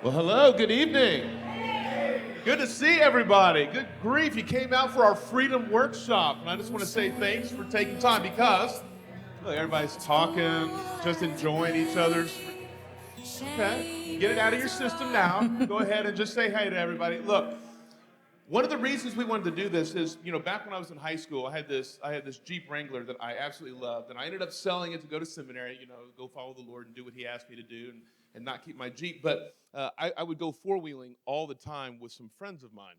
Well, hello, good evening. Good to see everybody. Good grief, you came out for our Freedom Workshop. And I just want to say thanks for taking time because, look, everybody's talking, just enjoying each other's. Okay, get it out of your system now. Go ahead and just say hey to everybody. Look, one of the reasons we wanted to do this is, back when I was in high school, I had this Jeep Wrangler that I absolutely loved, and I ended up selling it to go to seminary, go follow the Lord and do what He asked me to do, and not keep my Jeep. But I would go four-wheeling all the time with some friends of mine.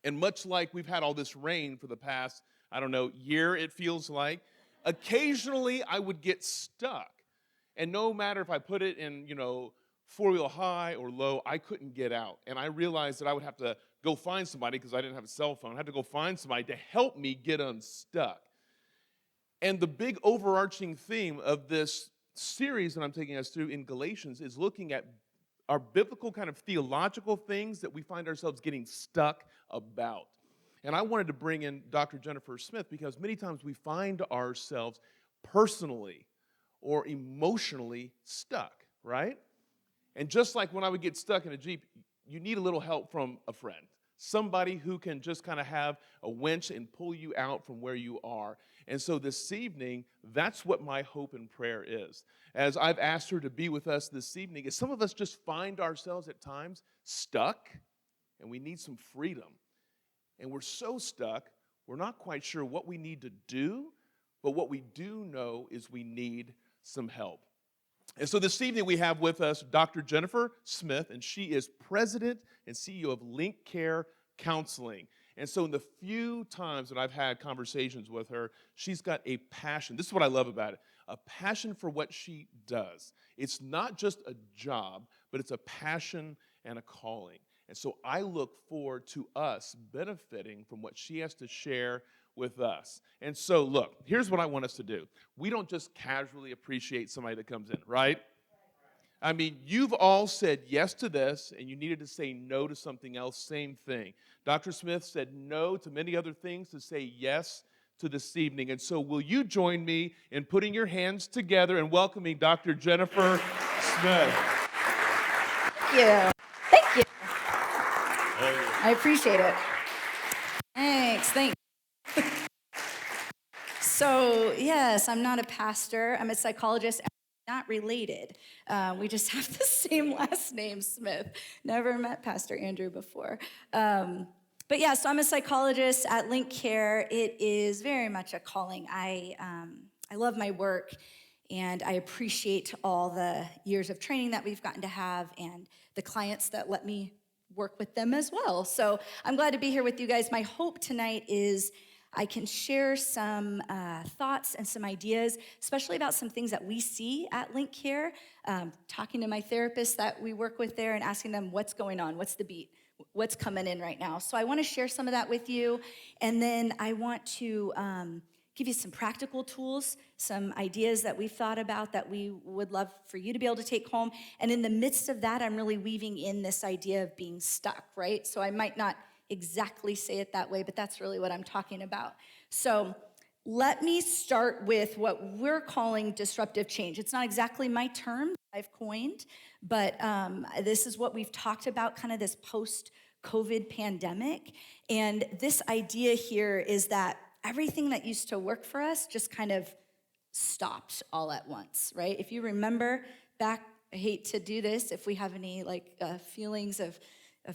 And much like we've had all this rain for the past, I don't know, year, it feels like, occasionally I would get stuck. And no matter if I put it in, four-wheel high or low, I couldn't get out. And I realized that I would have to go find somebody, because I didn't have a cell phone. I had to go find somebody to help me get unstuck. And the big overarching theme of this series that I'm taking us through in Galatians is looking at our biblical kind of theological things that we find ourselves getting stuck about. And I wanted to bring in Dr. Jennifer Smith because many times we find ourselves personally or emotionally stuck, right? And just like when I would get stuck in a Jeep, you need a little help from a friend. Somebody who can just kind of have a winch and pull you out from where you are. And so this evening, that's what my hope and prayer is. As I've asked her to be with us this evening, is some of us just find ourselves at times stuck, and we need some freedom. And we're so stuck, we're not quite sure what we need to do, but what we do know is we need some help. And so this evening we have with us Dr. Jennifer Smith, and she is president and CEO of Link Care Counseling. And so in the few times that I've had conversations with her, she's got a passion. This is what I love about it, a passion for what she does. It's not just a job, but it's a passion and a calling. And so I look forward to us benefiting from what she has to share with us. And so, look, here's what I want us to do. We don't just casually appreciate somebody that comes in, right? I mean, you've all said yes to this, and you needed to say no to something else, same thing. Dr. Smith said no to many other things to say yes to this evening. And so will you join me in putting your hands together and welcoming Dr. Jennifer Smith? Thank you. I appreciate it. Thanks. So, yes, I'm not a pastor. I'm a psychologist. Not related. We just have the same last name, Smith. Never met Pastor Andrew before. But yeah, so I'm a psychologist at Link Care. It is very much a calling. I love my work, and I appreciate all the years of training that we've gotten to have and the clients that let me work with them as well. So I'm glad to be here with you guys. My hope tonight is I can share some thoughts and some ideas, especially about some things that we see at Link Care, talking to my therapist that we work with there and asking them what's going on, what's the beat, what's coming in right now. So I want to share some of that with you, and then I want to give you some practical tools, some ideas that we've thought about that we would love for you to be able to take home. And in the midst of that, I'm really weaving in this idea of being stuck, right? So I might not exactly say it that way, but that's really what I'm talking about. So let me start with what we're calling disruptive change. It's not exactly my term that I've coined, but this is what we've talked about, kind of this post-COVID pandemic. And this idea here is that everything that used to work for us just kind of stopped all at once, right? If you remember back, I hate to do this if we have any feelings of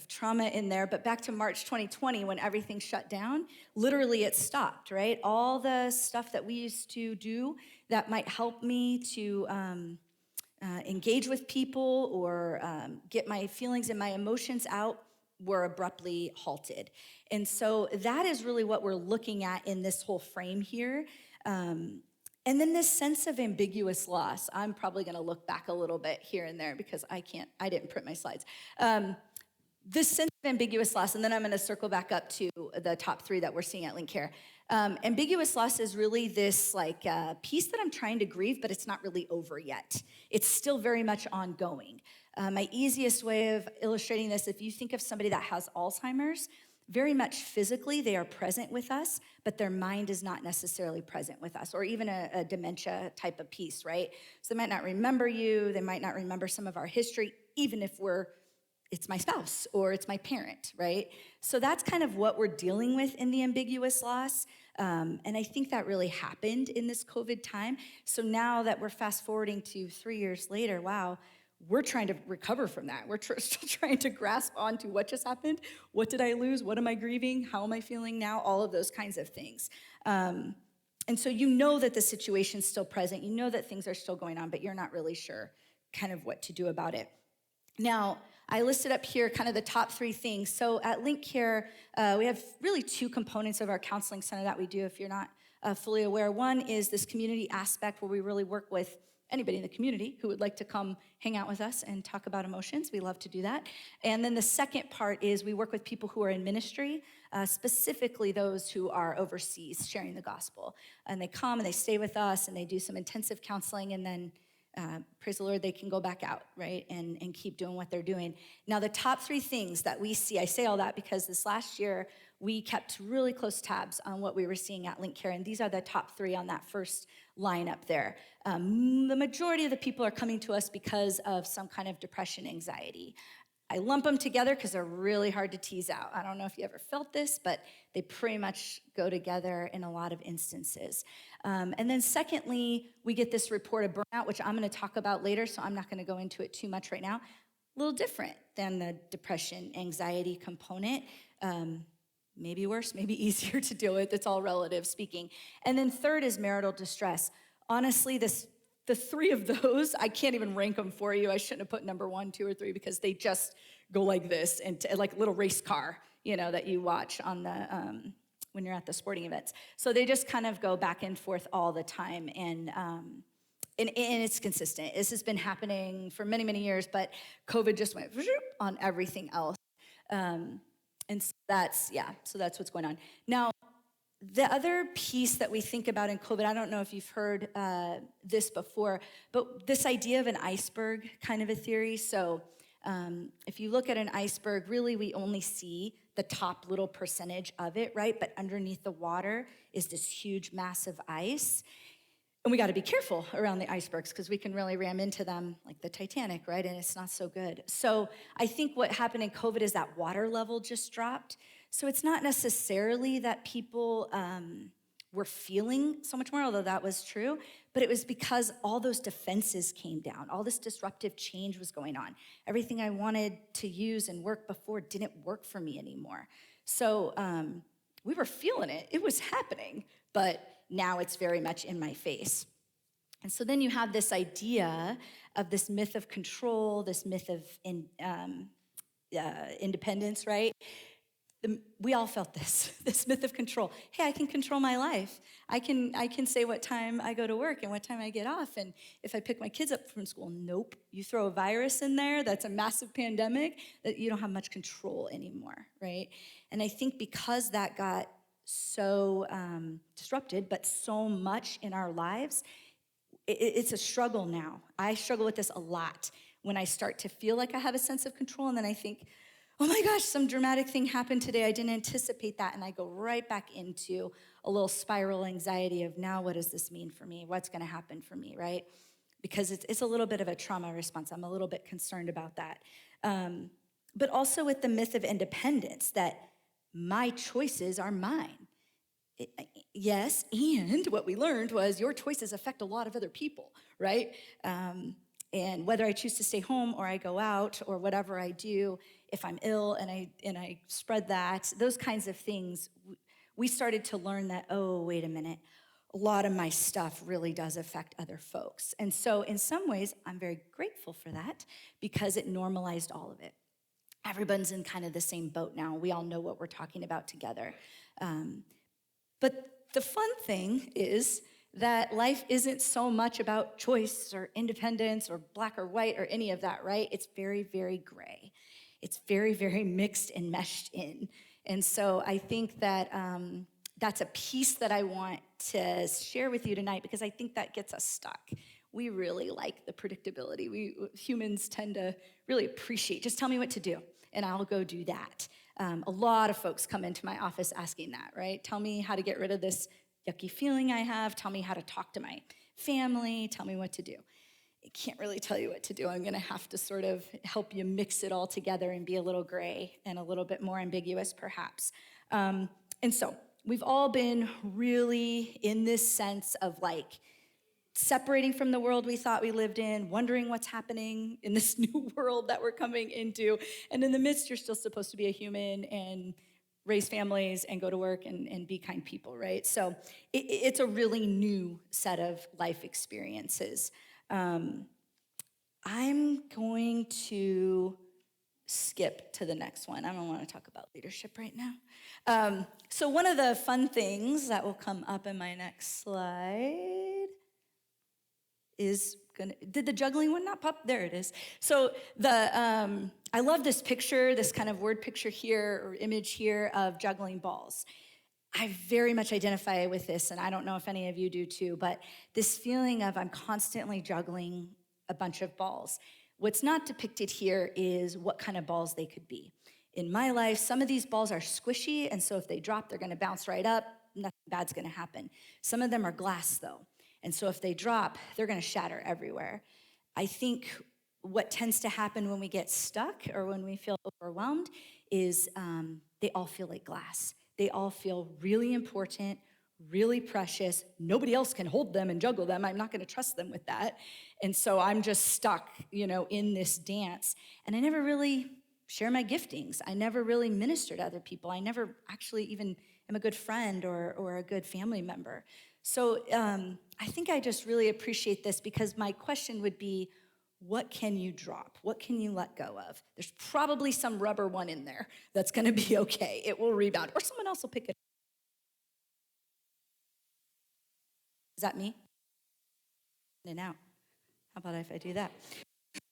trauma in there, but back to March 2020 when everything shut down, literally it stopped, right? All the stuff that we used to do that might help me to engage with people or get my feelings and my emotions out were abruptly halted. And so that is really what we're looking at in this whole frame here. And then this sense of ambiguous loss. I'm probably gonna look back a little bit here and there because I didn't print my slides. This sense of ambiguous loss, and then I'm going to circle back up to the top three that we're seeing at Link Care. Ambiguous loss is really this piece that I'm trying to grieve, but it's not really over yet. It's still very much ongoing. My easiest way of illustrating this, if you think of somebody that has Alzheimer's, very much physically they are present with us, but their mind is not necessarily present with us, or even a dementia type of piece, right? So they might not remember you, they might not remember some of our history, even if we're it's my spouse or it's my parent, right? So that's kind of what we're dealing with in the ambiguous loss. And I think that really happened in this COVID time. So now that we're fast forwarding to 3 years later, wow, we're trying to recover from that. We're still trying to grasp onto what just happened. What did I lose? What am I grieving? How am I feeling now? All of those kinds of things. And so you know that the situation's still present. You know that things are still going on, but you're not really sure kind of what to do about it. Now, I listed up here kind of the top 3 things. So at Link Care, we have really 2 components of our counseling center that we do, if you're not fully aware. One is this community aspect where we really work with anybody in the community who would like to come hang out with us and talk about emotions. We love to do that. And then the second part is we work with people who are in ministry, specifically those who are overseas sharing the gospel. And they come and they stay with us and they do some intensive counseling, and then praise the Lord, they can go back out, right, and keep doing what they're doing. Now, the top 3 things that we see, I say all that because this last year, we kept really close tabs on what we were seeing at Link Care, and these are the top 3 on that first line up there. The majority of the people are coming to us because of some kind of depression, anxiety. I lump them together because they're really hard to tease out. I don't know if you ever felt this, but they pretty much go together in a lot of instances. And then secondly, we get this report of burnout, which I'm going to talk about later, so I'm not going to go into it too much right now. A little different than the depression, anxiety component. Maybe worse, maybe easier to deal with. It's all relative speaking. And then third is marital distress. Honestly, the 3 of those, I can't even rank them for you. I shouldn't have put number 1, 2, or 3 because they just go like this, and like a little race car, that you watch on the when you're at the sporting events. So they just kind of go back and forth all the time, and it's consistent. This has been happening for many, many years, but COVID just went on everything else. And so that's what's going on. Now, the other piece that we think about in COVID, I don't know if you've heard this before, but this idea of an iceberg kind of a theory. So if you look at an iceberg, really we only see the top little percentage of it, right? But underneath the water is this huge, massive ice. And we got to be careful around the icebergs because we can really ram into them like the Titanic, right? And it's not so good. So I think what happened in COVID is that water level just dropped. So it's not necessarily that people were feeling so much more, although that was true, but it was because all those defenses came down. All this disruptive change was going on. Everything I wanted to use and work before didn't work for me anymore. So we were feeling it. It was happening, but now it's very much in my face. And so then you have this idea of this myth of control, this myth of independence, right? We all felt this myth of control. Hey, I can control my life. I can say what time I go to work and what time I get off. And if I pick my kids up from school, nope. You throw a virus in there, that's a massive pandemic, that you don't have much control anymore, right? And I think because that got so disrupted, but so much in our lives, it's a struggle now. I struggle with this a lot when I start to feel like I have a sense of control, and then I think, oh my gosh, some dramatic thing happened today. I didn't anticipate that, and I go right back into a little spiral anxiety of now what does this mean for me? What's gonna happen for me, right? Because it's a little bit of a trauma response. I'm a little bit concerned about that. But also with the myth of independence, that my choices are mine. Yes, and what we learned was your choices affect a lot of other people, right? And whether I choose to stay home or I go out or whatever I do, if I'm ill and I spread that, those kinds of things, we started to learn that, oh, wait a minute, a lot of my stuff really does affect other folks. And so in some ways, I'm very grateful for that because it normalized all of it. Everyone's in kind of the same boat now. We all know what we're talking about together. But the fun thing is that life isn't so much about choice or independence or black or white or any of that, right? It's very, very gray. It's very, very mixed and meshed in. And so I think that that's a piece that I want to share with you tonight because I think that gets us stuck. We really like the predictability. We humans tend to really appreciate, just tell me what to do, and I'll go do that. A lot of folks come into my office asking that, right? Tell me how to get rid of this yucky feeling I have. Tell me how to talk to my family. Tell me what to do. I can't really tell you what to do. I'm going to have to sort of help you mix it all together and be a little gray and a little bit more ambiguous, perhaps. And so we've all been really in this sense of like separating from the world we thought we lived in, wondering what's happening in this new world that we're coming into. And in the midst, you're still supposed to be a human and raise families and go to work and be kind people, right? So it's a really new set of life experiences. I'm going to skip to the next one. I don't want to talk about leadership right now. So one of the fun things that will come up in my next slide is did the juggling one not pop? There it is. So I love this picture, this kind of word picture here or image here of juggling balls. I very much identify with this, and I don't know if any of you do too, but this feeling of I'm constantly juggling a bunch of balls. What's not depicted here is what kind of balls they could be. In my life, some of these balls are squishy, and so if they drop, they're gonna bounce right up, nothing bad's gonna happen. Some of them are glass though, and so if they drop, they're gonna shatter everywhere. I think what tends to happen when we get stuck or when we feel overwhelmed is they all feel like glass. They all feel really important, really precious. Nobody else can hold them and juggle them. I'm not gonna trust them with that. And so I'm just stuck, in this dance. And I never really share my giftings. I never really minister to other people. I never actually even am a good friend or a good family member. So I think I just really appreciate this because my question would be, what can you drop? What can you let go of? There's probably some rubber one in there that's gonna be okay. It will rebound, or someone else will pick it up. Is that me? In and out. How about if I do that?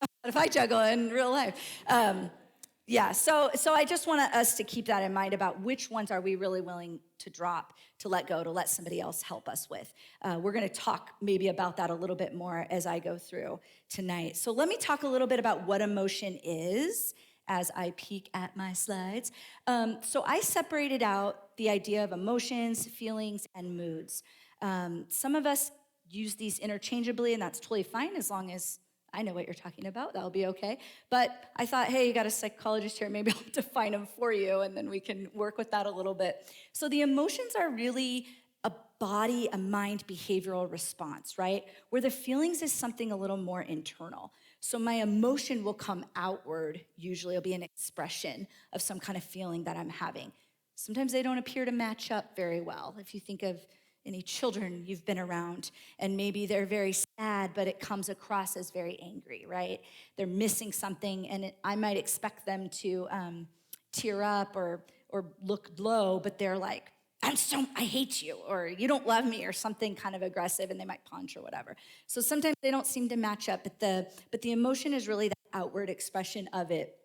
What if I juggle in real life? So I just want us to keep that in mind about which ones are we really willing to drop, to let go, to let somebody else help us with. We're gonna talk maybe about that a little bit more as I go through tonight. So let me talk a little bit about what emotion is as I peek at my slides. So I separated out the idea of emotions, feelings, and moods. Some of us use these interchangeably, and that's totally fine as long as I know what you're talking about. That'll be okay. But I thought, hey, you got a psychologist here. Maybe I'll define them for you, and then we can work with that a little bit. So the emotions are really a body, a mind behavioral response, right? Where the feelings is something a little more internal. So my emotion will come outward. Usually it'll be an expression of some kind of feeling that I'm having. Sometimes they don't appear to match up very well. If you think of any children you've been around, and maybe they're very sad, but it comes across as very angry, right? They're missing something, and I might expect them to tear up or look low, but they're like, I hate you, or you don't love me, or something kind of aggressive, and they might punch or whatever. So sometimes they don't seem to match up, but the emotion is really the outward expression of it.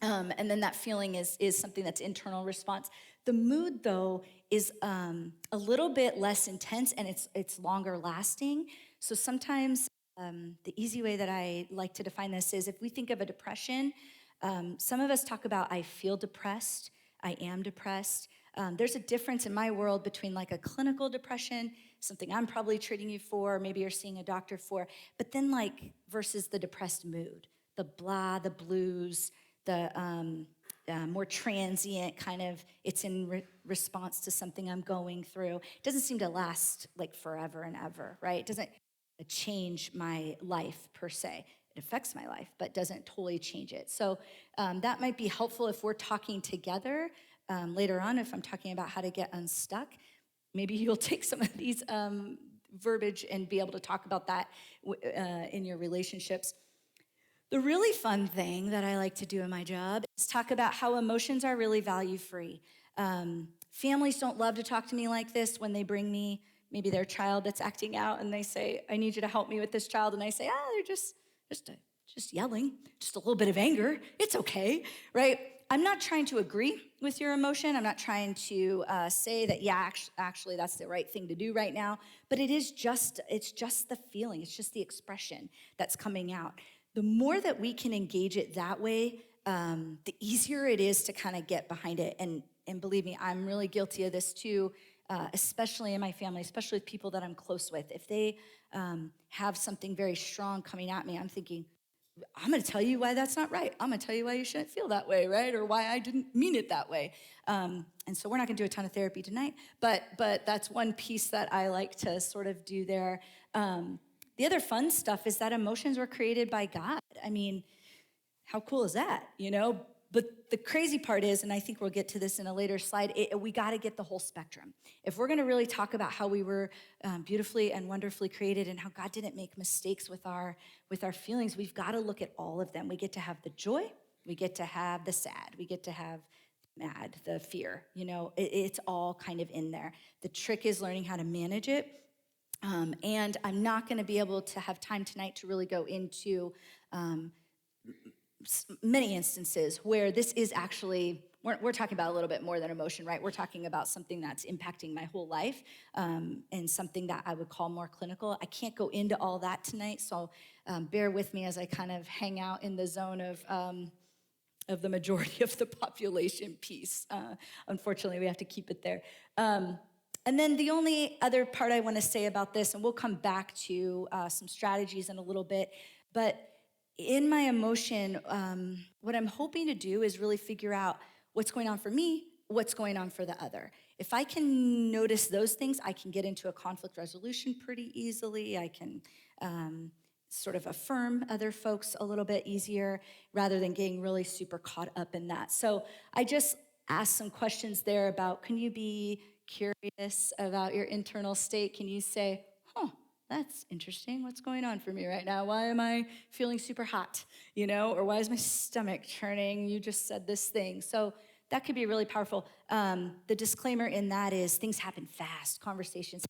And then that feeling is something that's internal response. The mood, though, is a little bit less intense, and it's longer lasting. So sometimes the easy way that I like to define this is if we think of a depression, some of us talk about I feel depressed, I am depressed. There's a difference in my world between like a clinical depression, something I'm probably treating you for, maybe you're seeing a doctor for, but then like versus the depressed mood, the blah, the blues, the more transient kind of, it's in response to something I'm going through. It doesn't seem to last like forever and ever, right? It doesn't change my life per se. It affects my life, but doesn't totally change it. So that might be helpful if we're talking together later on, if I'm talking about how to get unstuck. Maybe you'll take some of these verbiage and be able to talk about that in your relationships. The really fun thing that I like to do in my job is talk about how emotions are really value-free. Families don't love to talk to me like this when they bring me maybe their child that's acting out and they say, I need you to help me with this child. And I say, they're just yelling, just a little bit of anger. It's okay, right? I'm not trying to agree with your emotion. I'm not trying to say that, actually that's the right thing to do right now. But it's just the feeling. It's just the expression that's coming out. The more that we can engage it that way, the easier it is to kind of get behind it. And believe me, I'm really guilty of this too. especially in my family, especially with people that I'm close with. If they have something very strong coming at me, I'm thinking, I'm going to tell you why that's not right. I'm going to tell you why you shouldn't feel that way, right? Or why I didn't mean it that way. And so we're not going to do a ton of therapy tonight, but that's one piece that I like to sort of do there. The other fun stuff is that emotions were created by God. I mean, how cool is that, you know? But the crazy part is, and I think we'll get to this in a later slide, we got to get the whole spectrum. If we're going to really talk about how we were beautifully and wonderfully created and how God didn't make mistakes with our feelings, we've got to look at all of them. We get to have the joy, we get to have the sad, we get to have the mad, the fear. You know, it's all kind of in there. The trick is learning how to manage it. And I'm not going to be able to have time tonight to really go into many instances where this is actually, we're talking about a little bit more than emotion, right? We're talking about something that's impacting my whole life, and something that I would call more clinical. I can't go into all that tonight, so bear with me as I kind of hang out in the zone of the majority of the population piece. Unfortunately, we have to keep it there. And then the only other part I want to say about this, and we'll come back to some strategies in a little bit, but in my emotion, what I'm hoping to do is really figure out what's going on for me, what's going on for the other. If I can notice those things, I can get into a conflict resolution pretty easily. I can sort of affirm other folks a little bit easier rather than getting really super caught up in that. So I just asked some questions there about, can you be curious about your internal state? Can you say, that's interesting. What's going on for me right now? Why am I feeling super hot? You know, or why is my stomach churning? You just said this thing. So that could be really powerful. The disclaimer in that is things happen fast. Conversations.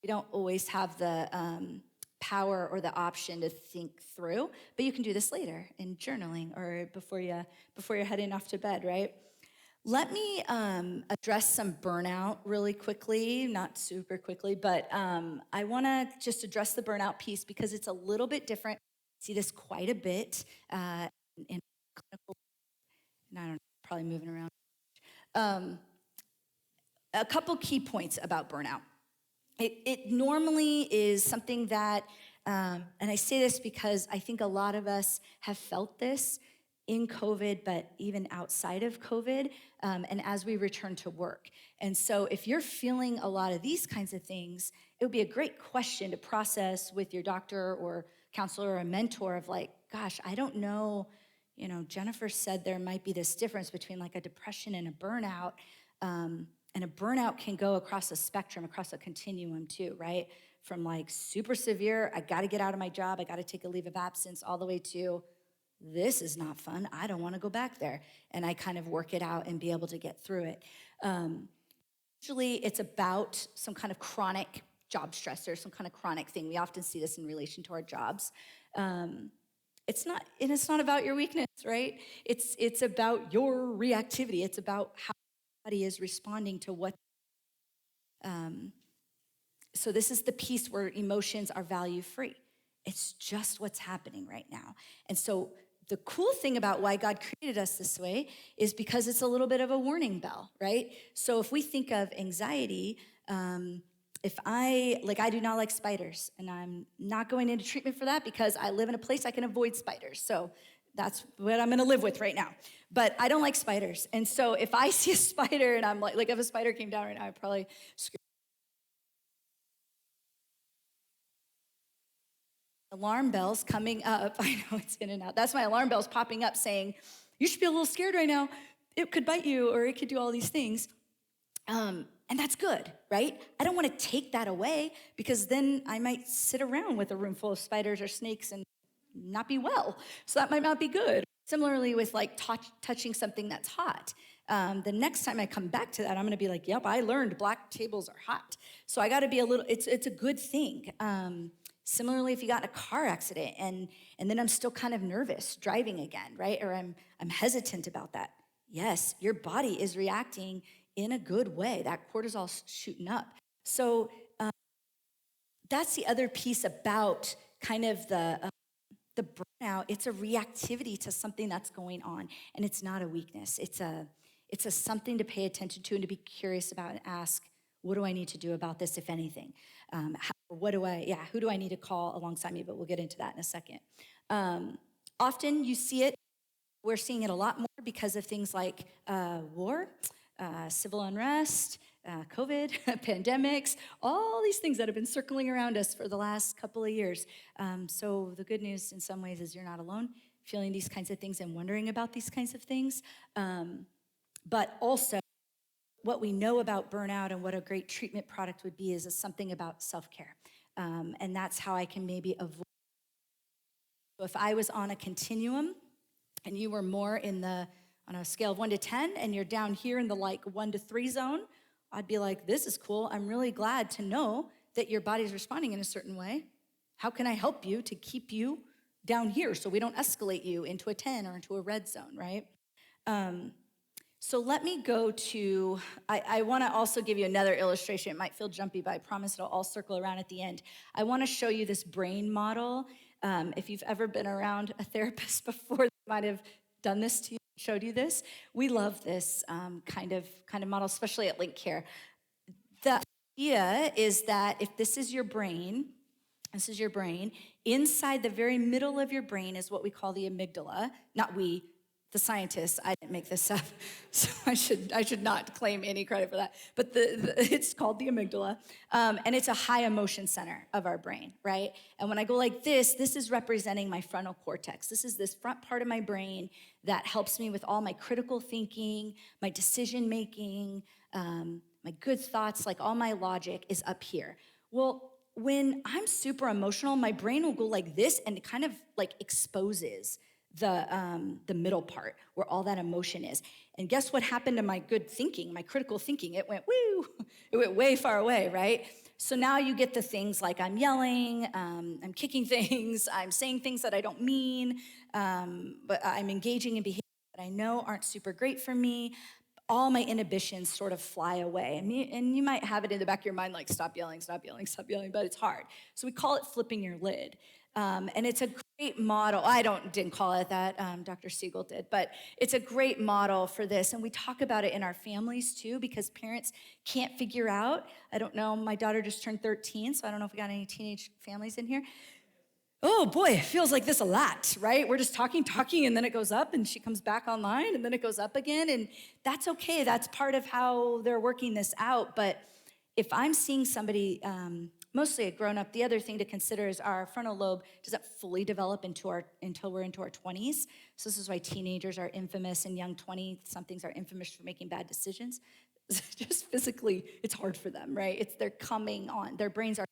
We don't always have the power or the option to think through, but you can do this later in journaling or before you're heading off to bed, right? Let me address some burnout really quickly, not super quickly, but I want to just address the burnout piece because it's a little bit different. I see this quite a bit in clinical, and I don't know, probably moving around. A couple key points about burnout. It normally is something that, and I say this because I think a lot of us have felt this in COVID, but even outside of COVID, and as we return to work. And so if you're feeling a lot of these kinds of things, it would be a great question to process with your doctor or counselor or a mentor of like, gosh, I don't know, you know, Jennifer said there might be this difference between like a depression and a burnout. And a burnout can go across a spectrum, across a continuum too, right? From like super severe, I gotta get out of my job, I gotta take a leave of absence, all the way to, this is not fun, I don't wanna go back there. And I kind of work it out and be able to get through it. Usually it's about some kind of chronic job stressor, some kind of chronic thing. We often see this in relation to our jobs. It's not about your weakness, right? It's about your reactivity. It's about how your body is responding to what. So this is the piece where emotions are value free. It's just what's happening right now. And so the cool thing about why God created us this way is because it's a little bit of a warning bell, right? So if we think of anxiety, if I do not like spiders, and I'm not going into treatment for that because I live in a place I can avoid spiders. So that's what I'm gonna live with right now. But I don't like spiders. And so if I see a spider and I'm like if a spider came down right now, I'd probably scream. Alarm bells coming up. I know it's in and out. That's my alarm bells popping up saying, you should be a little scared right now. It could bite you or it could do all these things. And that's good, right? I don't want to take that away because then I might sit around with a room full of spiders or snakes and not be well. So that might not be good. Similarly with like touching something that's hot. The next time I come back to that, I'm going to be like, yep, I learned black tables are hot. So I got to be a little, it's a good thing. Similarly, if you got in a car accident and then I'm still kind of nervous driving again, right? Or I'm hesitant about that. Yes, your body is reacting in a good way. That cortisol's shooting up. So that's the other piece about kind of the burnout. It's a reactivity to something that's going on, and it's not a weakness. It's a It's something to pay attention to and to be curious about and ask, what do I need to do about this, if anything? Who do I need to call alongside me? But we'll get into that in a second. Often you see it, we're seeing it a lot more because of things like war, civil unrest, COVID, pandemics, all these things that have been circling around us for the last couple of years. So the good news in some ways is you're not alone feeling these kinds of things and wondering about these kinds of things. But also, what we know about burnout and what a great treatment product would be is something about self-care. And that's how I can maybe avoid. So if I was on a continuum and you were more on a scale of 1 to 10 and you're down here in the like 1 to 3 zone, I'd be like, this is cool. I'm really glad to know that your body's responding in a certain way. How can I help you to keep you down here so we don't escalate you into a 10 or into a red zone, right? So let me go to, I want to also give you another illustration. It might feel jumpy, but I promise it'll all circle around at the end. I want to show you this brain model. If you've ever been around a therapist before, they might have done this to you, showed you this. We love this kind of model, especially at Link Care. The idea is that if this is your brain, inside the very middle of your brain is what we call the amygdala. Not we, the scientists. I didn't make this up, so I should not claim any credit for that. But it's called the amygdala, and it's a high emotion center of our brain, right? And when I go like this is representing my frontal cortex. This is this front part of my brain that helps me with all my critical thinking, my decision making, my good thoughts, like all my logic is up here. Well, when I'm super emotional, my brain will go like this, and it kind of like exposes the middle part where all that emotion is. And guess what happened to my good thinking, my critical thinking? It went woo, it went way far away, right? So now you get the things like I'm yelling, I'm kicking things, I'm saying things that I don't mean, but I'm engaging in behaviors that I know aren't super great for me. All my inhibitions sort of fly away. And you might have it in the back of your mind like, stop yelling, but it's hard. So we call it flipping your lid. And it's a great model. I didn't call it that, Dr. Siegel did, but it's a great model for this. And we talk about it in our families too, because parents can't figure out, I don't know, my daughter just turned 13, so I don't know if we got any teenage families in here. Oh boy, it feels like this a lot, right? We're just talking, and then it goes up, and she comes back online, and then it goes up again, and that's okay. That's part of how they're working this out. But if I'm seeing somebody, mostly a grown-up, the other thing to consider is our frontal lobe doesn't fully develop until we're into our 20s. So this is why teenagers are infamous, and young 20-somethings are infamous for making bad decisions. Just physically, it's hard for them, right? They're coming on. Their brains are.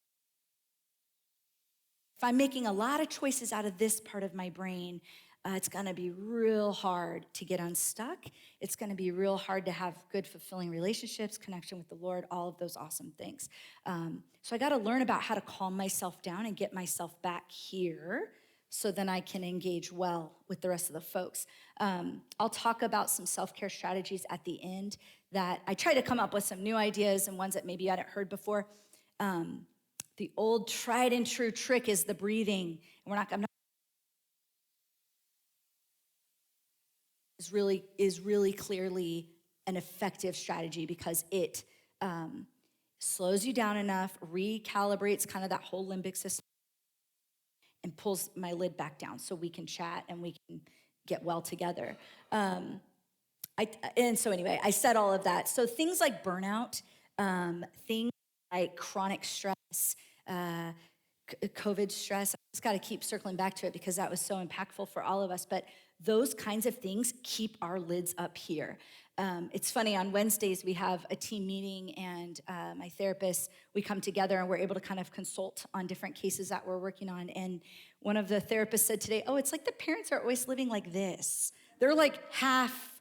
If I'm making a lot of choices out of this part of my brain, it's going to be real hard to get unstuck. It's going to be real hard to have good, fulfilling relationships, connection with the Lord, all of those awesome things. So I got to learn about how to calm myself down and get myself back here so then I can engage well with the rest of the folks. I'll talk about some self-care strategies at the end that I try to come up with some new ideas and ones that maybe I hadn't heard before. The old tried and true trick is the breathing. I'm not is really clearly an effective strategy because it slows you down enough, recalibrates kind of that whole limbic system, and pulls my lid back down so we can chat and we can get well together. And so anyway, I said all of that. So things like burnout, things like chronic stress, COVID stress. I just got to keep circling back to it because that was so impactful for all of us. But those kinds of things keep our lids up here. It's funny, on Wednesdays we have a team meeting, and my therapist, we come together and we're able to kind of consult on different cases that we're working on. And one of the therapists said today, it's like the parents are always living like this. They're like half,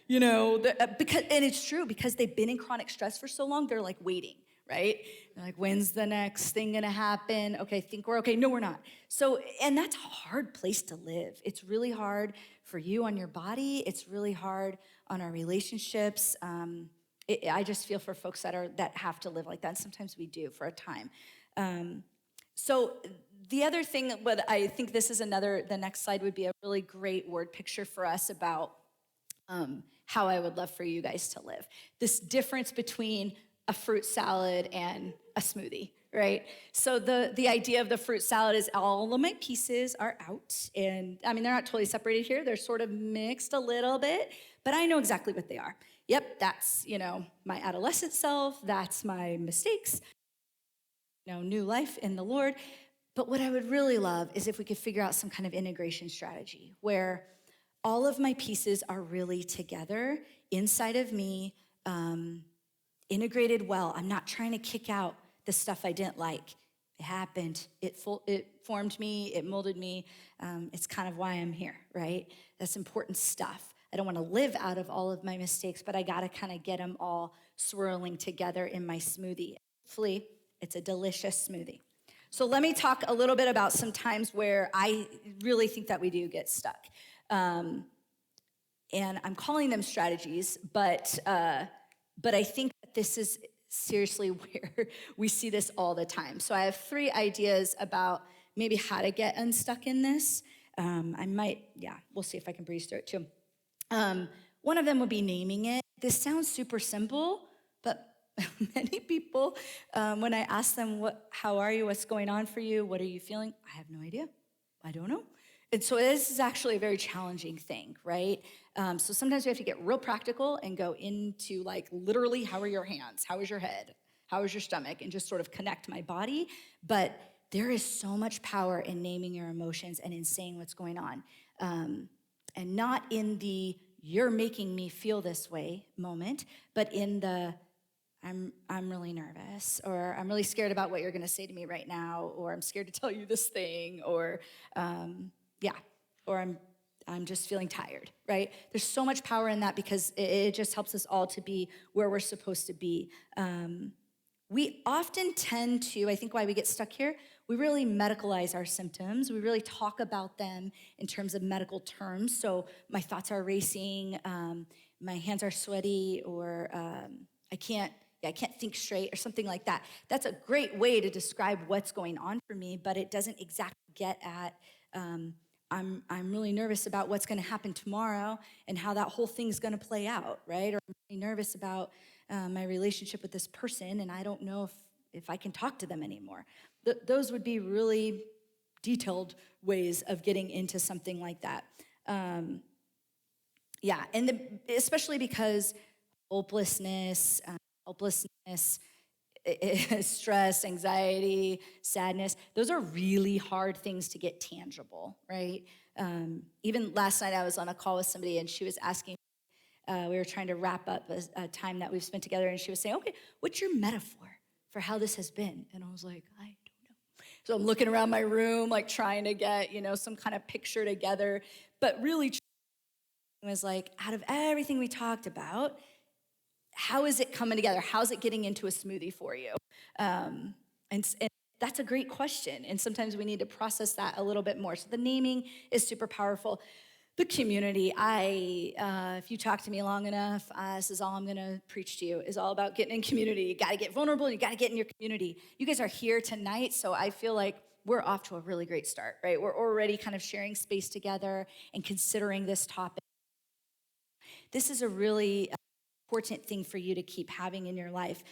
because, and it's true, because they've been in chronic stress for so long, they're like waiting. Right? They're like, when's the next thing gonna happen? Okay, think we're okay. No, we're not. So, and that's a hard place to live. It's really hard for you on your body. It's really hard on our relationships. I just feel for folks that have to live like that. And sometimes we do for a time. So the other thing, but I think this is the next slide would be a really great word picture for us about how I would love for you guys to live. This difference between a fruit salad and a smoothie, right? So the idea of the fruit salad is all of my pieces are out. And I mean, they're not totally separated here. They're sort of mixed a little bit, but I know exactly what they are. Yep, that's, my adolescent self. That's my mistakes, new life in the Lord. But what I would really love is if we could figure out some kind of integration strategy where all of my pieces are really together inside of me, integrated well. I'm not trying to kick out the stuff I didn't like. It happened. It formed me. It molded me. It's kind of why I'm here, right? That's important stuff. I don't want to live out of all of my mistakes, but I got to kind of get them all swirling together in my smoothie. Hopefully, it's a delicious smoothie. So let me talk a little bit about some times where I really think that we do get stuck. And I'm calling them strategies, but I think that this is seriously where we see this all the time. So I have 3 ideas about maybe how to get unstuck in this. We'll see if I can breeze through it too. One of them would be naming it. This sounds super simple, but many people, when I ask them, how are you, what's going on for you, what are you feeling? I have no idea. I don't know. And so this is actually a very challenging thing, right? So sometimes we have to get real practical and go into literally, how are your hands? How is your head? How is your stomach? And just sort of connect my body. But there is so much power in naming your emotions and in saying what's going on. And not in the, you're making me feel this way moment, but in the, I'm really nervous, or I'm really scared about what you're gonna say to me right now, or I'm scared to tell you this thing, or or I'm just feeling tired, right? There's so much power in that because it just helps us all to be where we're supposed to be. We often tend to, I think why we get stuck here, we really medicalize our symptoms. We really talk about them in terms of medical terms. So my thoughts are racing, my hands are sweaty, or I can't think straight, or something like that. That's a great way to describe what's going on for me, but it doesn't exactly get at, I'm really nervous about what's gonna happen tomorrow and how that whole thing's gonna play out, right? Or I'm really nervous about my relationship with this person, and I don't know if I can talk to them anymore. Those would be really detailed ways of getting into something like that. Especially because hopelessness, helplessness, stress, anxiety, sadness, those are really hard things to get tangible, right? Even last night I was on a call with somebody and she was asking, we were trying to wrap up a time that we've spent together, and she was saying, okay, what's your metaphor for how this has been? And I was like, I don't know. So I'm looking around my room, trying to get, some kind of picture together, but really was out of everything we talked about, how is it coming together? How's it getting into a smoothie for you? And that's a great question. And sometimes we need to process that a little bit more. So the naming is super powerful. The community, if you talk to me long enough, this is all I'm gonna preach to you, is all about getting in community. You gotta get vulnerable, and you gotta get in your community. You guys are here tonight, so I feel like we're off to a really great start, right? We're already kind of sharing space together and considering this topic. This is a really important thing for you to keep having in your life.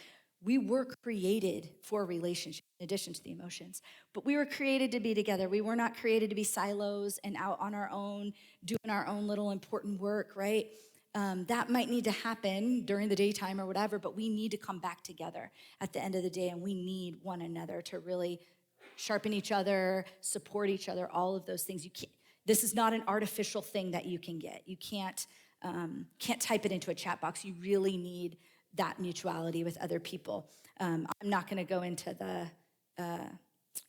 We were created for relationship in addition to the emotions, but we were created to be together. We were not created to be silos and out on our own, doing our own little important work, right? That might need to happen during the daytime or whatever, but we need to come back together at the end of the day, and we need one another to really sharpen each other, support each other, all of those things. This is not an artificial thing that you can get. You can't type it into a chat box. You really need that mutuality with other people. I'm not gonna go into the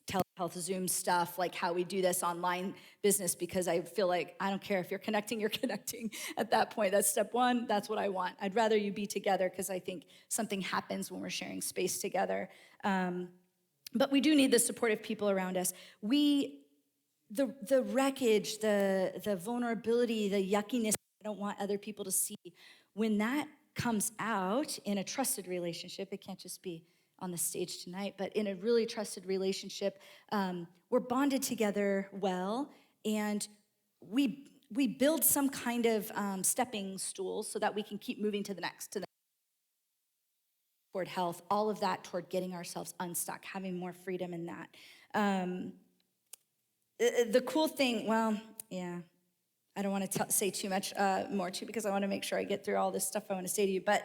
telehealth Zoom stuff, like how we do this online business, because I feel like I don't care if you're connecting at that point. That's step one, that's what I want. I'd rather you be together, because I think something happens when we're sharing space together. But we do need the supportive people around us. The wreckage, the vulnerability, the yuckiness I don't want other people to see, when that comes out in a trusted relationship, it can't just be on the stage tonight, but in a really trusted relationship, we're bonded together well, and we build some kind of stepping stool so that we can keep moving to the next, toward health, all of that toward getting ourselves unstuck, having more freedom in that. The cool thing, well, yeah, I don't want to say too much more too, because I want to make sure I get through all this stuff I want to say to you. But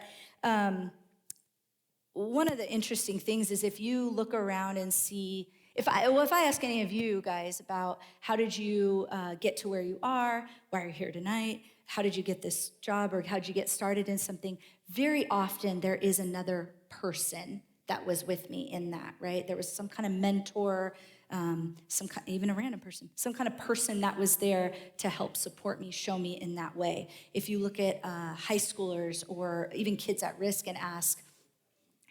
one of the interesting things is if you look around and see, if I ask any of you guys about how did you get to where you are, why are you here tonight, how did you get this job, or how did you get started in something, very often there is another person that was with me in that, right? There was some kind of mentor, even a random person, some kind of person that was there to help support me, show me in that way. If you look at high schoolers or even kids at risk and ask,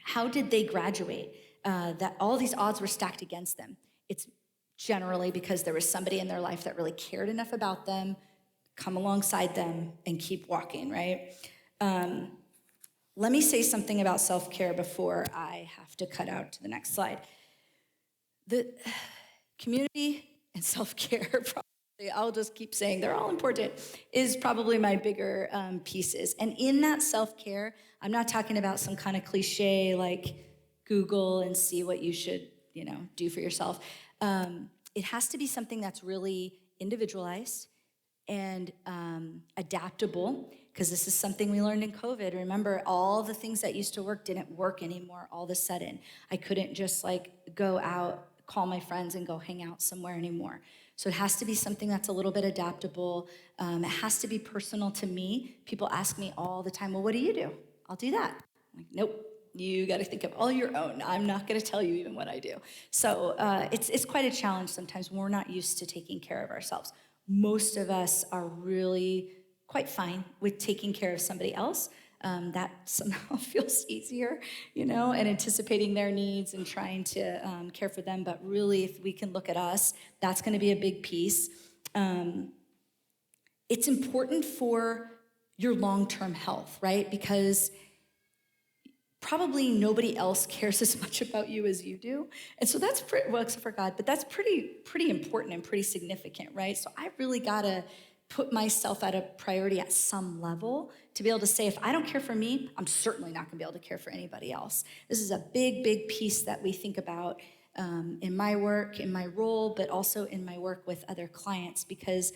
how did they graduate? That all these odds were stacked against them. It's generally because there was somebody in their life that really cared enough about them, come alongside them, and keep walking, right? Let me say something about self-care before I have to cut out to the next slide. The community and self-care, probably, I'll just keep saying they're all important, is probably my bigger pieces. And in that self-care, I'm not talking about some kind of cliche like Google and see what you should, do for yourself. It has to be something that's really individualized and adaptable, because this is something we learned in COVID. Remember, all the things that used to work didn't work anymore all of a sudden. I couldn't just go out, call my friends, and go hang out somewhere anymore. So it has to be something that's a little bit adaptable. It has to be personal to me. People ask me all the time, well, what do you do? I'll do that. I'm like, nope. You got to think of all your own. I'm not going to tell you even what I do. So it's quite a challenge sometimes when we're not used to taking care of ourselves. Most of us are really quite fine with taking care of somebody else. That somehow feels easier, and anticipating their needs and trying to care for them. But really, if we can look at us, that's going to be a big piece. It's important for your long-term health, right? Because probably nobody else cares as much about you as you do. And so that's pretty, well, except for God, but that's pretty important and pretty significant, right? So I really gotta put myself at a priority at some level to be able to say, if I don't care for me, I'm certainly not gonna be able to care for anybody else. This is a big piece that we think about in my work, in my role, but also in my work with other clients, because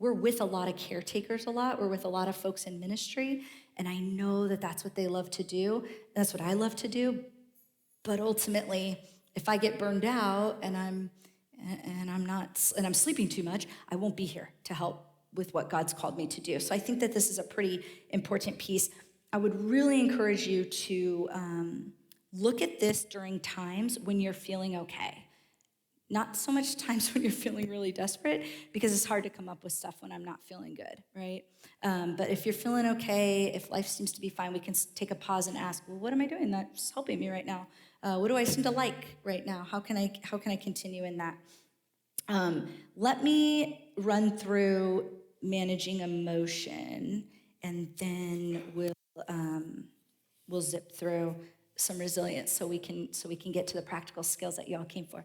we're with a lot of caretakers a lot. We're with a lot of folks in ministry, and I know that that's what they love to do. That's what I love to do. But ultimately, if I get burned out and I'm sleeping too much, I won't be here to help with what God's called me to do. So I think that this is a pretty important piece. I would really encourage you to look at this during times when you're feeling okay. Not so much times when you're feeling really desperate, because it's hard to come up with stuff when I'm not feeling good, right? But if you're feeling okay, if life seems to be fine, we can take a pause and ask, well, what am I doing that's helping me right now? What do I seem to like right now? How can I continue in that? Let me run through managing emotion, and then we'll zip through some resilience so we can get to the practical skills that y'all came for.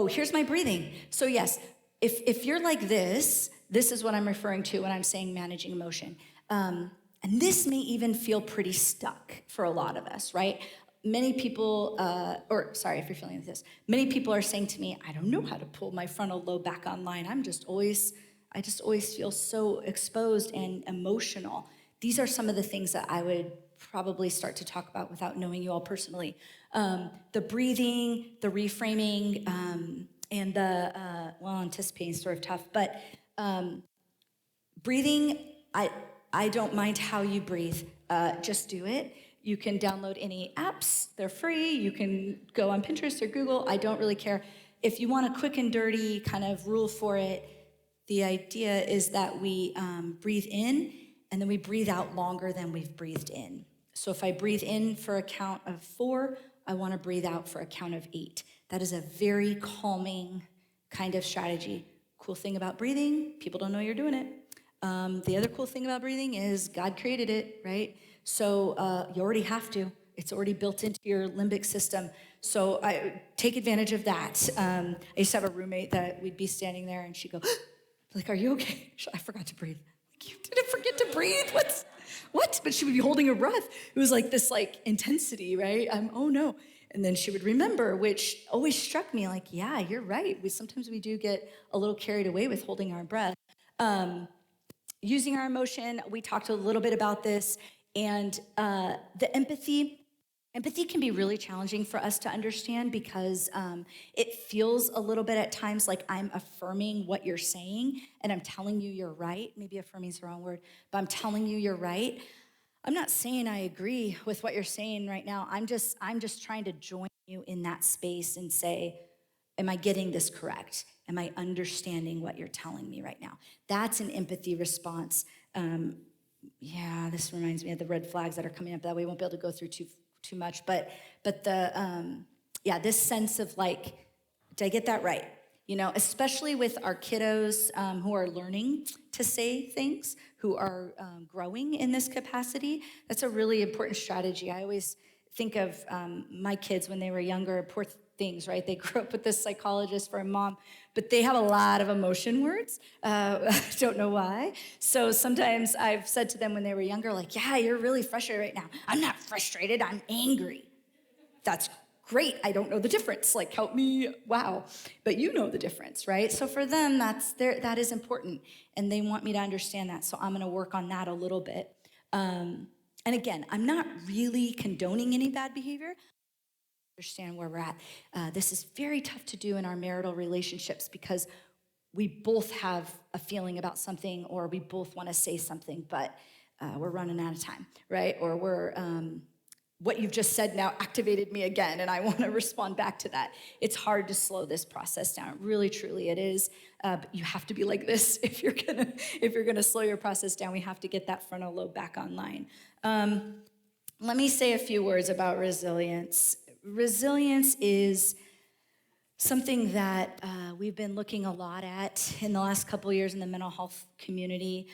Here's my breathing. So yes, if you're like this is what I'm referring to when I'm saying managing emotion. And this may even feel pretty stuck for a lot of us, right? Many people, if you're feeling this, many people are saying to me, I don't know how to pull my frontal lobe back online. I just always feel so exposed and emotional. These are some of the things that I would probably start to talk about without knowing you all personally. The breathing, the reframing, and the, anticipating is sort of tough, but breathing, I don't mind how you breathe. Just do it. You can download any apps. They're free. You can go on Pinterest or Google. I don't really care. If you want a quick and dirty kind of rule for it, the idea is that we breathe in, and then we breathe out longer than we've breathed in. So if I breathe in for a count of 4, I want to breathe out for a count of 8. That is a very calming kind of strategy. Cool thing about breathing, people don't know you're doing it. The other cool thing about breathing is God created it, right? So you already have to. It's already built into your limbic system. So I take advantage of that. I used to have a roommate that we'd be standing there and she'd go, Like, are you okay? I forgot to breathe. Like, you didn't forget to breathe? What? But she would be holding her breath. It was like this intensity, right? Oh no. And then she would remember, which always struck me like, yeah, you're right. Sometimes we do get a little carried away with holding our breath. Using our emotion, we talked a little bit about this, and the empathy can be really challenging for us to understand because it feels a little bit at times like I'm affirming what you're saying and I'm telling you you're right. Maybe affirming is the wrong word, but I'm telling you you're right. I'm not saying I agree with what you're saying right now. I'm just trying to join you in that space and say, am I getting this correct? Am I understanding what you're telling me right now? That's an empathy response. Yeah, this reminds me of the red flags that are coming up that we won't be able to go through too much. But this sense of like, did I get that right? You know, especially with our kiddos who are learning to say things, who are growing in this capacity. That's a really important strategy. I always think of my kids when they were younger, poor things, right? They grew up with this psychologist for a mom, but they have a lot of emotion words. I don't know why. So sometimes I've said to them when they were younger, like, yeah, you're really frustrated right now. I'm not frustrated, I'm angry. That's great, I don't know the difference. Like, help me, wow. But you know the difference, right? So for them, that is important. And they want me to understand that. So I'm gonna work on that a little bit. And again, I'm not really condoning any bad behavior. Understand where we're at. This is very tough to do in our marital relationships because we both have a feeling about something or we both want to say something, but we're running out of time, right? Or what you've just said now activated me again and I want to respond back to that. It's hard to slow this process down. Really, truly it is. But you have to be like this if you're gonna slow your process down. We have to get that frontal lobe back online. Let me say a few words about resilience. Resilience is something that we've been looking a lot at in the last couple of years in the mental health community.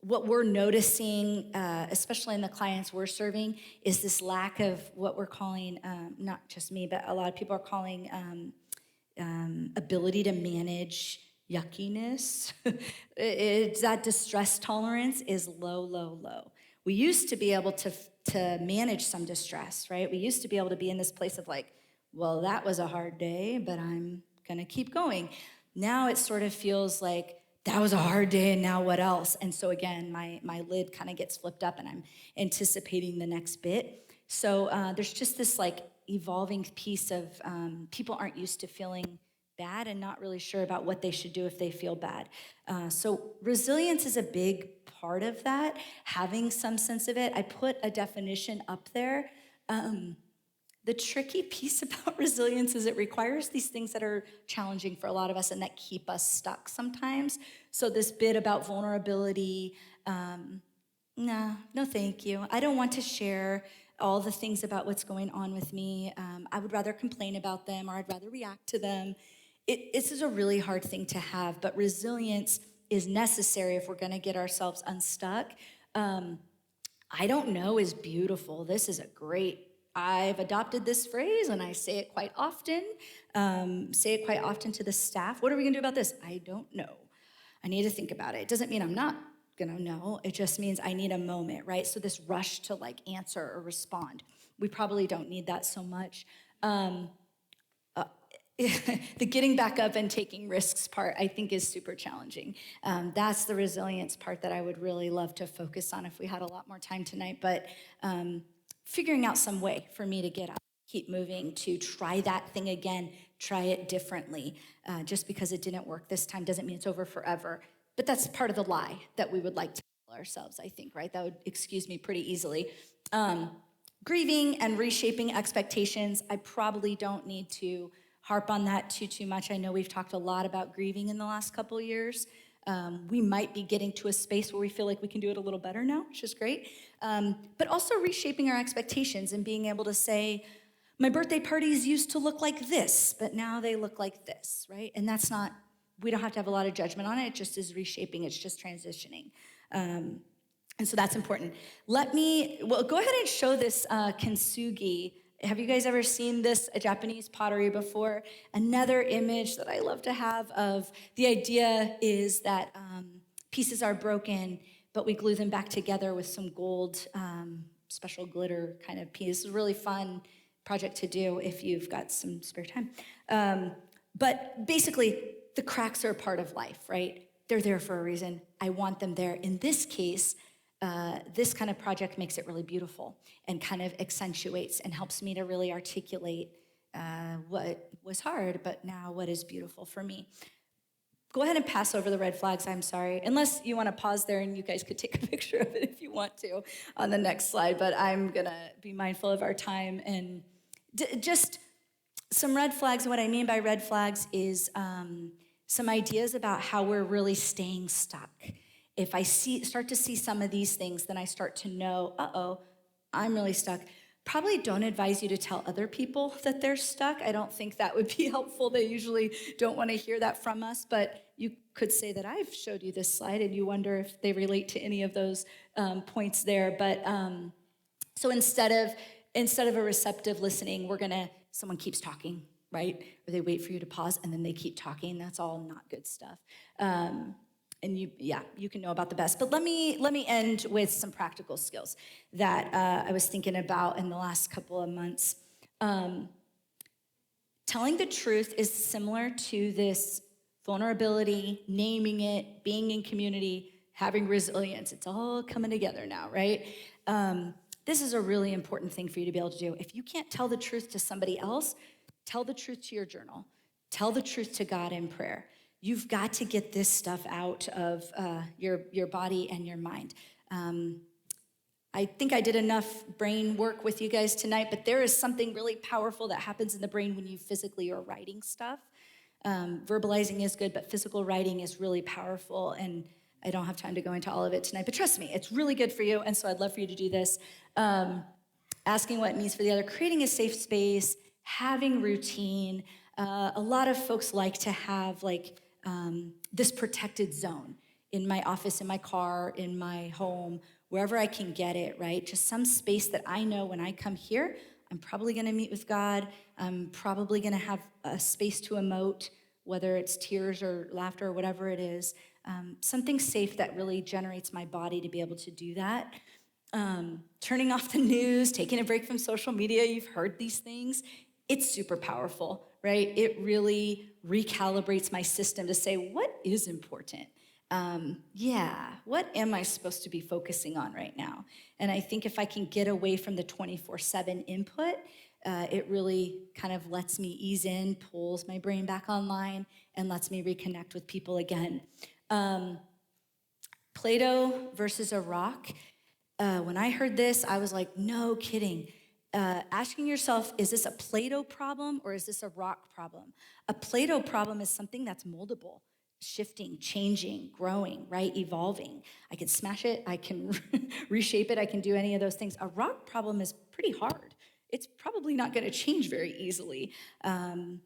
What we're noticing, especially in the clients we're serving, is this lack of what we're calling, not just me, but a lot of people are calling ability to manage yuckiness. It's that distress tolerance is low, low, low. We used to be able to manage some distress, right? We used to be able to be in this place of like, well, that was a hard day, but I'm gonna keep going. Now it sort of feels like, that was a hard day, and now what else? And so again, my lid kind of gets flipped up and I'm anticipating the next bit. So there's just this like evolving piece of people aren't used to feeling bad and not really sure about what they should do if they feel bad. So resilience is a big part of that, having some sense of it. I put a definition up there. The tricky piece about resilience is it requires these things that are challenging for a lot of us and that keep us stuck sometimes. So this bit about vulnerability, no thank you. I don't want to share all the things about what's going on with me. I would rather complain about them or I'd rather react to them. This is a really hard thing to have, but resilience is necessary if we're gonna get ourselves unstuck. I don't know is beautiful. This is I've adopted this phrase and I say it quite often. To the staff. What are we gonna do about this? I don't know. I need to think about it. It doesn't mean I'm not gonna know. It just means I need a moment, right? So this rush to like answer or respond, we probably don't need that so much. The getting back up and taking risks part, I think, is super challenging. That's the resilience part that I would really love to focus on if we had a lot more time tonight. But figuring out some way for me to get up, keep moving, to try that thing again, try it differently. Just because it didn't work this time doesn't mean it's over forever. But that's part of the lie that we would like to tell ourselves, I think, right? That would excuse me pretty easily. Grieving and reshaping expectations, I probably don't need to harp on that too much. I know we've talked a lot about grieving in the last couple of years. We might be getting to a space where we feel like we can do it a little better now, which is great. But also reshaping our expectations and being able to say, my birthday parties used to look like this, but now they look like this, right? And that's not, we don't have to have a lot of judgment on it. It just is reshaping, it's just transitioning. And so that's important. Go ahead and show this kintsugi. Have you guys ever seen this Japanese pottery before? Another image that I love to have of the idea is that pieces are broken, but we glue them back together with some gold, special glitter kind of piece. It's a really fun project to do if you've got some spare time. But basically, the cracks are a part of life, right? They're there for a reason. I want them there. In this case, this kind of project makes it really beautiful and kind of accentuates and helps me to really articulate what was hard, but now what is beautiful for me. Go ahead and pass over the red flags, I'm sorry. Unless you want to pause there and you guys could take a picture of it if you want to on the next slide, but I'm going to be mindful of our time. And just some red flags. What I mean by red flags is some ideas about how we're really staying stuck. If I start to see some of these things, then I start to know, I'm really stuck. Probably don't advise you to tell other people that they're stuck. I don't think that would be helpful. They usually don't want to hear that from us, but you could say that I've showed you this slide and you wonder if they relate to any of those points there. But so instead of a receptive listening, someone keeps talking, right? Or they wait for you to pause and then they keep talking. That's all not good stuff. And you can know about the best. But let me end with some practical skills that I was thinking about in the last couple of months. Telling the truth is similar to this vulnerability, naming it, being in community, having resilience. It's all coming together now, right? This is a really important thing for you to be able to do. If you can't tell the truth to somebody else, tell the truth to your journal. Tell the truth to God in prayer. You've got to get this stuff out of your body and your mind. I think I did enough brain work with you guys tonight, but there is something really powerful that happens in the brain when you physically are writing stuff. Verbalizing is good, but physical writing is really powerful, and I don't have time to go into all of it tonight, but trust me, it's really good for you, and so I'd love for you to do this. Asking what it means for the other, creating a safe space, having routine. A lot of folks like to have this protected zone in my office, in my car, in my home, wherever I can get it, right? Just some space that I know when I come here, I'm probably gonna meet with God. I'm probably gonna have a space to emote, whether it's tears or laughter or whatever it is. Something safe that really generates my body to be able to do that. Turning off the news, taking a break from social media, you've heard these things. It's super powerful, right? It really recalibrates my system to say, what is important? What am I supposed to be focusing on right now? And I think if I can get away from the 24/7 input, it really kind of lets me ease in, pulls my brain back online, and lets me reconnect with people again. Play-Doh versus a rock. When I heard this, I was like, no kidding. Asking yourself, is this a Play-Doh problem or is this a rock problem? A Play-Doh problem is something that's moldable, shifting, changing, growing, right? Evolving. I can smash it, I can reshape it, I can do any of those things. A rock problem is pretty hard. It's probably not gonna change very easily. And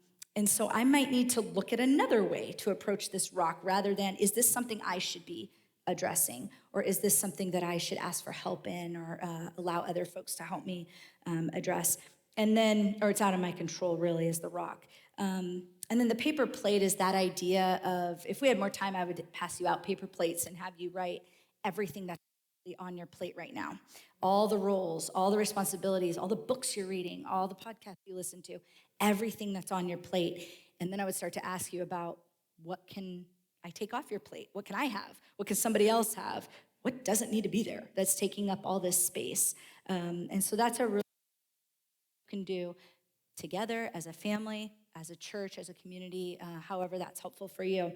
so I might need to look at another way to approach this rock rather than, is this something I should be addressing? Or is this something that I should ask for help in or allow other folks to help me address? And then, or it's out of my control really is the rock. And then the paper plate is that idea of, if we had more time, I would pass you out paper plates and have you write everything that's on your plate right now. All the roles, all the responsibilities, all the books you're reading, all the podcasts you listen to, everything that's on your plate. And then I would start to ask you about, what can I take off your plate? What can I have? What can somebody else have? What doesn't need to be there that's taking up all this space? And so that's a really can do together as a family, as a church, as a community, however that's helpful for you.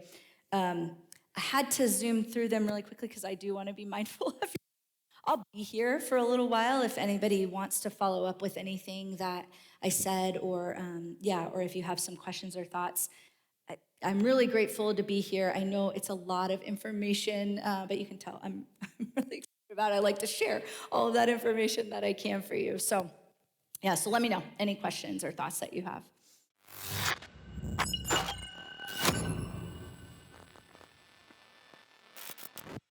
I had to zoom through them really quickly because I do want to be mindful of you. I'll be here for a little while if anybody wants to follow up with anything that I said, or or if you have some questions or thoughts. I'm really grateful to be here. I know it's a lot of information, but you can tell I'm really excited about it. I like to share all of that information that I can for you. So let me know any questions or thoughts that you have.